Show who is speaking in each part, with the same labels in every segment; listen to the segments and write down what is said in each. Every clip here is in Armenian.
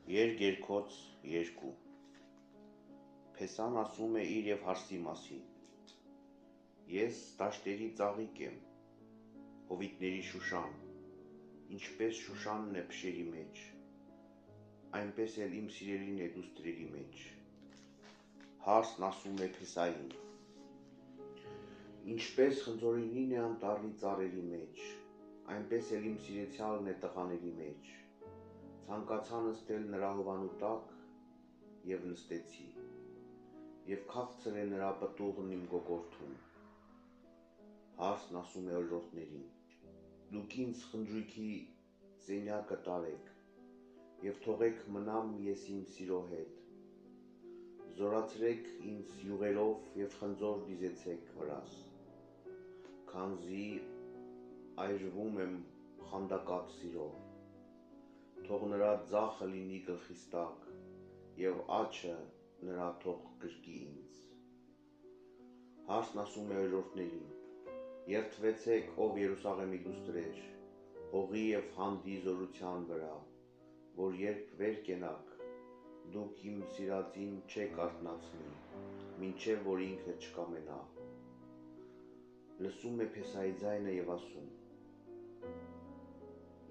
Speaker 1: Երգերքոց 2 Փեսան ասում է իր և հարսի մասին. Ես դաշտերի ծաղիկ եմ, հովիտների Շուշան, ինչպես Շուշանն է փշերի մեջ, այնպես էլ իմ սիրելին է դուստրերի մեջ։ Հարսն ասում է Փեսային. Ինչպես խնձորենին է անտառի ծառերի մեջ, այնպես էլ իմ սիրեցյալն է տղաների մեջ։ Ցանկացա նստել նրա հովանու տակ և նստեցի, և քաղցր է նրա պտուղն իմ կոկորդում։ Հարսն ասում է օրիորդներին. Դուք ինձ խնջույքի սենյակը տարեք, և թողեք մնամ ես իմ սիրո հետ։ Զորացրեք ինձ յուղերով և խնձոր դիզեցեք վրաս, քանզի այրվում եմ խանդակած սիրով։ Թող նրա ձախը լինի գլխիս տակ, և աջը նրա թող գրկի ինձ։ Հարսն ասում է օրիորդներին. Երդվեցեք, ով Երուսաղեմի դուստրեր, հողի և հանդի զորության վրա, որ երբ վեր կենաք, դուք իմ սիրածին չեք արթնացնի, մինչև որ ինքը չկամենա։ Լսում է Փեսայի ձայնը և ասում.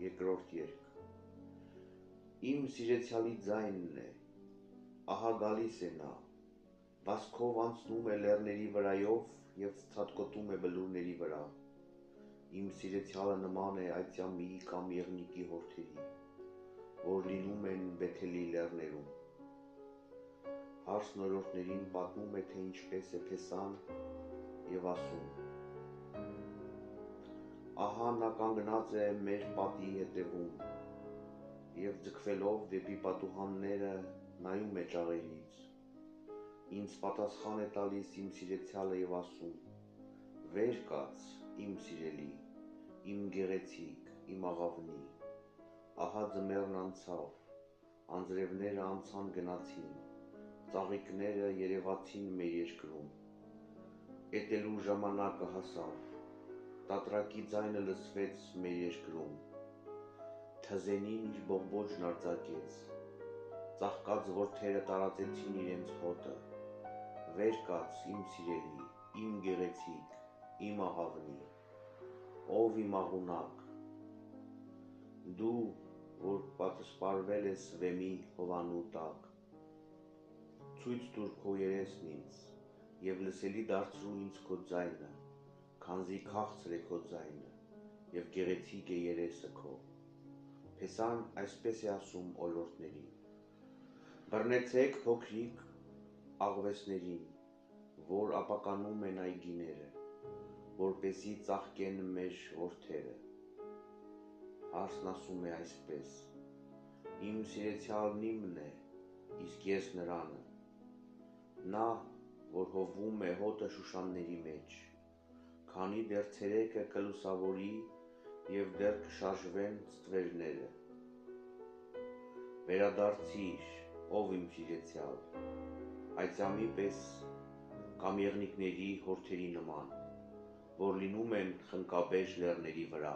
Speaker 1: Երկրորդ երգ. Իմ սիրեցյալի ձայնն է, ահա գալիս է նա, վազքով անցնում է լեռների վրայով և ցատկոտում է բլուրների վրա։ Իմ սիրեցյալը նման է այծյամի կամ եղնիկի հորթերի, որ լինում են Բեթելի լեռներում։ Հարսն օրիորդներին պատմում է, թե ինչպես է Փեսան և ասում. Ահա նա կանգնած է մեր պատի ետևում, և ձգվելով դեպի պատուհանները նայում է ճաղերից։ Ինձ պատասխան է տալիս իմ սիրեցյալը և ասում. Վեր կաց, իմ սիրելի, իմ գեղեցիկ, իմ աղավնի։ Ահա ձմեռն անցավ, անձրևները անցան գնացին, ծաղիկները երևացին մեր երկրում։ Էտելու ժամանակը հասավ, տատրակի ձայնը լսվեց մեր երկրում։ Թզենին իր բողբոջն արձակեց, ծաղկած որդերը տարածեցին իրենց հոտը։ Վեր կաց, իմ սիրելի, իմ գեղեցիկ, իմ աղավնի, ով իմ աղունակ, դու, որ պատսպարվել ես վեմի հովանու տակ։ Ցույց տուր քո երեսն ինձ, և լսելի դարձրու ինձ քո ձայնը, քանզի քաղցր է քո ձայնը, և գեղեցիկ է երեսը քո։ Փեսան այսպես է ասում օրիորդներին. Բռնեցեք փոքրիկ աղվեսներին, որ ապականում են այգիները, որպեսզի ծաղկեն մեր որդերը։ Հարսն ասում է այսպես. Իմ սիրեցյալն իմն է, իսկ ես նրանը։ Նա, որ հովում է հոտը Շուշանների մեջ, քանի դեռ ցերեկը կլուսավորի և դեռ կշարժվեն ստվերները։ Վերադարձիր, ով իմ սիրեցյալ, այծյամի պես կամ եղնիկների հորթերի նման, որ լինում են խնկաբեժ լեռների վրա։